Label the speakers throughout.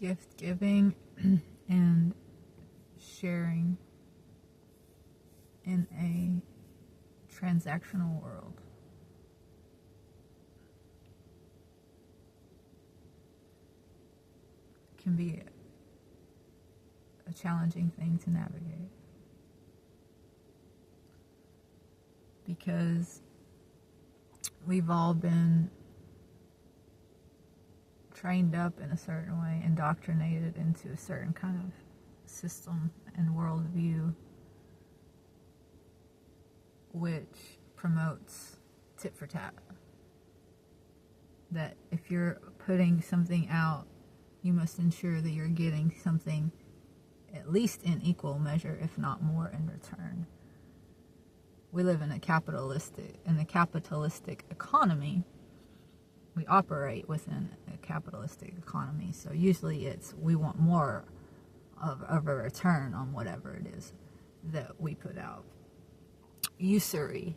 Speaker 1: gift giving and sharing in a transactional world. Can be a challenging thing to navigate, because we've all been trained up in a certain way, indoctrinated into a certain kind of system and worldview which promotes tit for tat. That if you're putting something out, you must ensure that you're getting something at least in equal measure, if not more, in return. We live in a capitalistic economy. We operate within a capitalistic economy. So usually we want more of a return on whatever it is that we put out. Usury,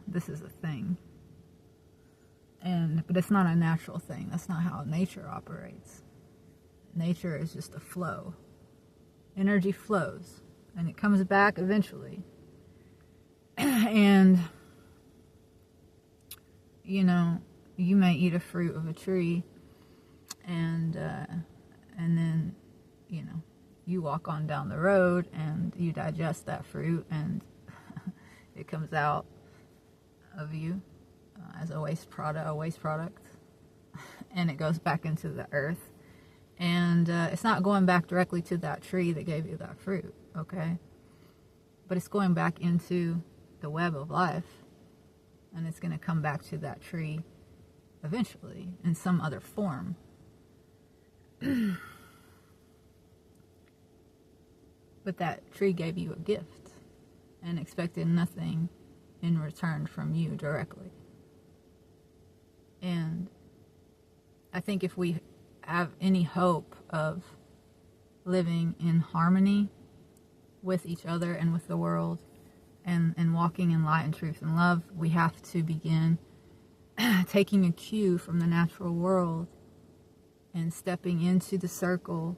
Speaker 1: this is a thing. But it's not a natural thing. That's not how nature operates. Nature is just a flow. Energy flows, and it comes back eventually. And, you may eat a fruit of a tree, and then, you walk on down the road, and you digest that fruit, and it comes out of you as a waste product, and it goes back into the earth, and it's not going back directly to that tree that gave you that fruit, okay? But it's going back into the web of life, and it's going to come back to that tree eventually in some other form. But that tree gave you a gift and expected nothing in return from you directly. And I think if we have any hope of living in harmony with each other and with the world, and walking in light and truth and love, we have to begin taking a cue from the natural world and stepping into the circle,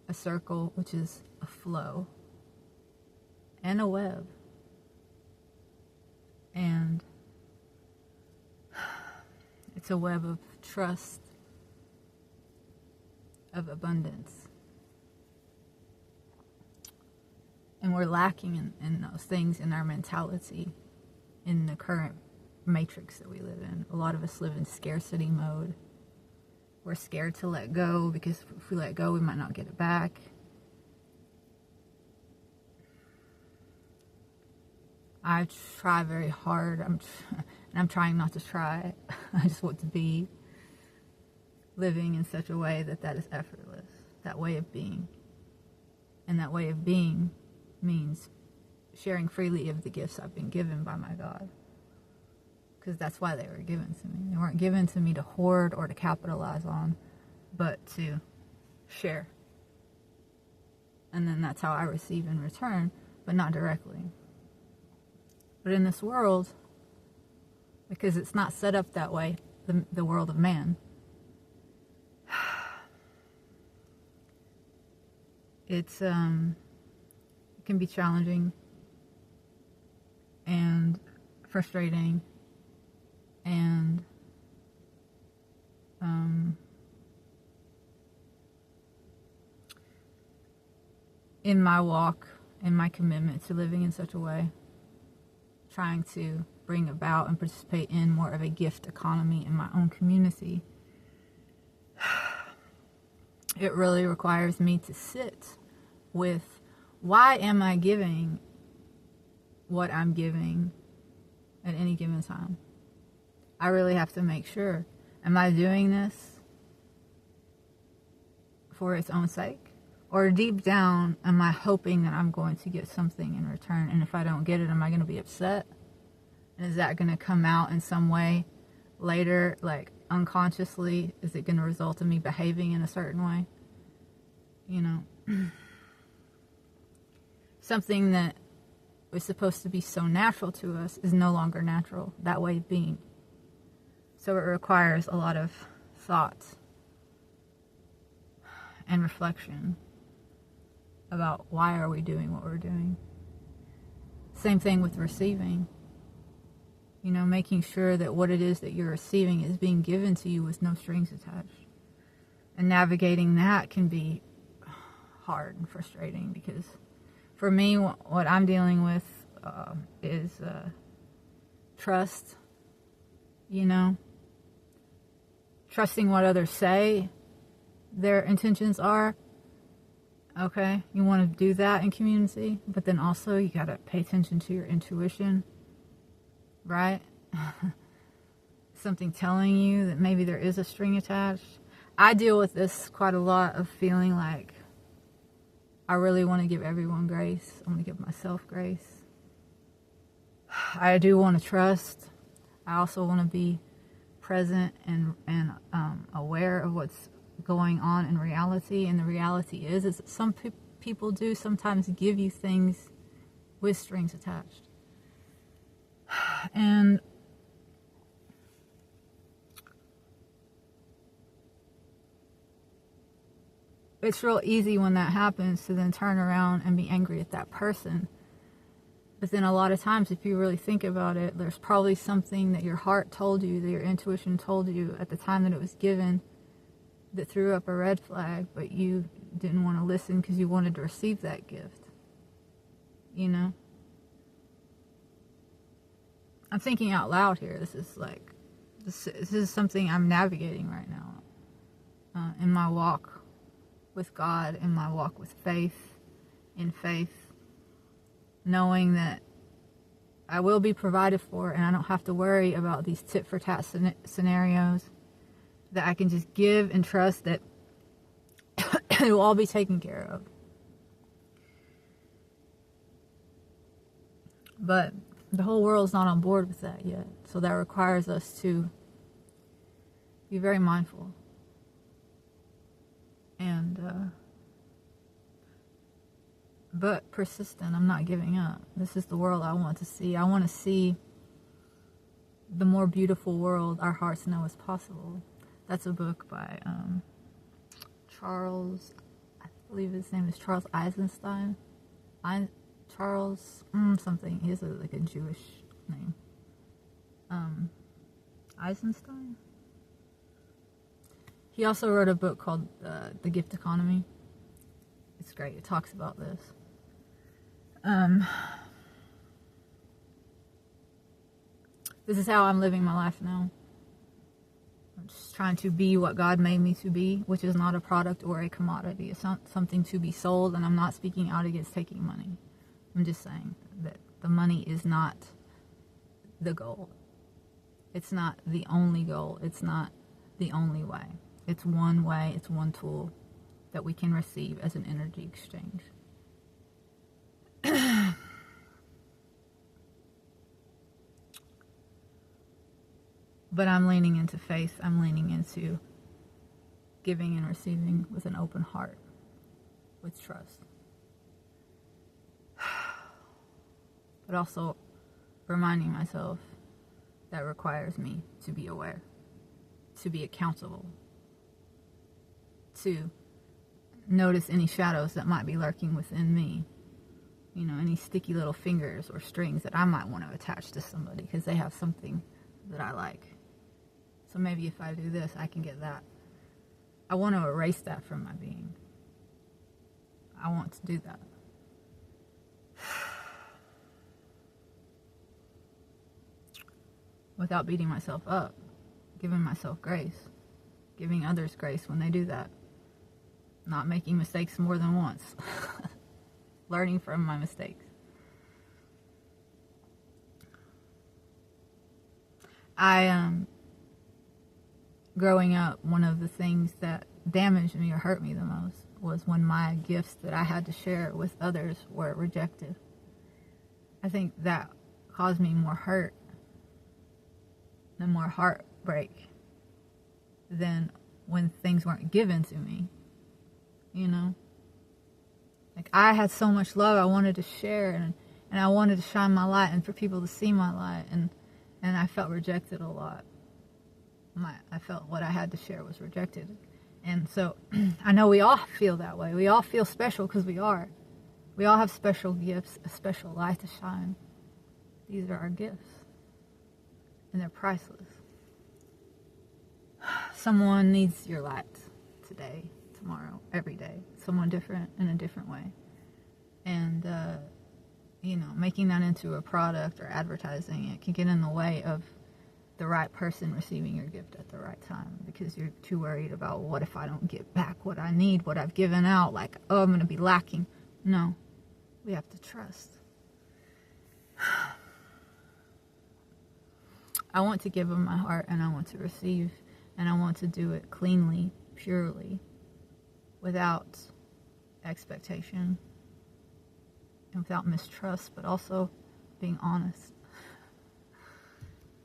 Speaker 1: a circle which is a flow and a web. And it's a web of trust, of abundance. And we're lacking in those things in our mentality, in the current matrix that we live in. A lot of us live in scarcity mode. We're scared to let go, because if we let go, we might not get it back. I try very hard. I'm trying not to try. I just want to be living in such a way that is effortless. That way of being. And that way of being means sharing freely of the gifts I've been given by my God. Because that's why they were given to me. They weren't given to me to hoard or to capitalize on, but to share. And then that's how I receive in return, but not directly. But in this world, because it's not set up that way, the world of man, it can be challenging and frustrating and in my walk, in my commitment to living in such a way, trying to bring about and participate in more of a gift economy in my own community, it really requires me to sit with, why am I giving what I'm giving at any given time? I really have to make sure, am I doing this for its own sake? Or deep down, am I hoping that I'm going to get something in return? And if I don't get it, am I going to be upset? And is that going to come out in some way later, like unconsciously? Is it going to result in me behaving in a certain way? Something that was supposed to be so natural to us is no longer natural, that way of being. So it requires a lot of thought and reflection about why are we doing what we're doing. Same thing with receiving. You know, making sure that what it is that you're receiving is being given to you with no strings attached. And navigating that can be hard and frustrating, because for me, what I'm dealing with is trust. You know, trusting what others say their intentions are. Okay, you want to do that in community, but then also you got to pay attention to your intuition, right? Something telling you that maybe there is a string attached. I deal with this quite a lot, of feeling like I really want to give everyone grace. I want to give myself grace. I do want to trust. I also want to be present and aware of what's going on in reality. And the reality is that some people do sometimes give you things with strings attached. And it's real easy when that happens to then turn around and be angry at that person. But then a lot of times, if you really think about it, there's probably something that your heart told you, that your intuition told you at the time that it was given, that threw up a red flag, but you didn't want to listen because you wanted to receive that gift. You know? I'm thinking out loud here. This is something I'm navigating right now. In my walk with God, in my walk with faith, in faith. Knowing that I will be provided for, and I don't have to worry about these tit-for-tat scenarios, that I can just give and trust that it will all be taken care of. But the whole world's not on board with that yet, so that requires us to be very mindful and but persistent. I'm not giving up. This is the world I want to see. I want to see the more beautiful world our hearts know is possible. That's a book by Charles, I believe his name is Charles Eisenstein. Charles something. He has like a Jewish name. Eisenstein. He also wrote a book called The Gift Economy. It's great. It talks about this. This is how I'm living my life now. I'm just trying to be what God made me to be, which is not a product or a commodity. It's not something to be sold, and I'm not speaking out against taking money. I'm just saying that the money is not the goal. It's not the only goal. It's not the only way. It's one way. It's one tool that we can receive as an energy exchange. But I'm leaning into faith. I'm leaning into giving and receiving with an open heart, with trust. But also reminding myself that requires me to be aware, to be accountable, to notice any shadows that might be lurking within me. You know, any sticky little fingers or strings that I might want to attach to somebody because they have something that I like. So maybe if I do this, I can get that. I want to erase that from my being. I want to do that. Without beating myself up, giving myself grace, giving others grace when they do that. Not making mistakes more than once. Learning from my mistakes. Growing up, one of the things that damaged me or hurt me the most was when my gifts that I had to share with others were rejected. I think that caused me more hurt and more heartbreak than when things weren't given to me. You know? Like, I had so much love I wanted to share, and I wanted to shine my light and for people to see my light, and I felt rejected a lot. I felt what I had to share was rejected. And so I know we all feel that way. We all feel special because we are. We all have special gifts, a special light to shine. These are our gifts. And they're priceless. Someone needs your light today, tomorrow, every day. Someone different in a different way. And, making that into a product or advertising it can get in the way of the right person receiving your gift at the right time, because you're too worried about, what if I don't get back what I need, what I've given out, like, oh, I'm going to be lacking. No, we have to trust. I want to give them my heart, and I want to receive, and I want to do it cleanly, purely, without expectation and without mistrust, but also being honest.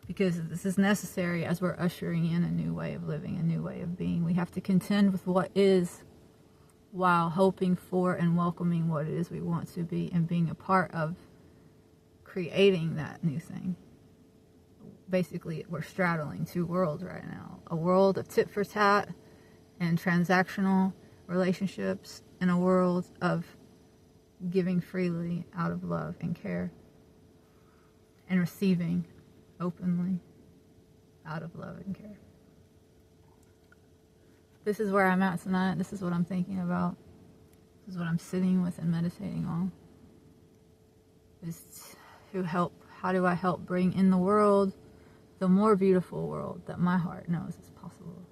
Speaker 1: Because this is necessary as we're ushering in a new way of living, a new way of being. We have to contend with what is, while hoping for and welcoming what it is we want to be, and being a part of creating that new thing. Basically, we're straddling two worlds right now. A world of tit for tat and transactional relationships, and a world of giving freely out of love and care, and receiving openly out of love and care. This is where I'm at tonight. This is what I'm thinking about. This is what I'm sitting with and meditating on. Is how do I help bring in the world the more beautiful world that my heart knows is possible.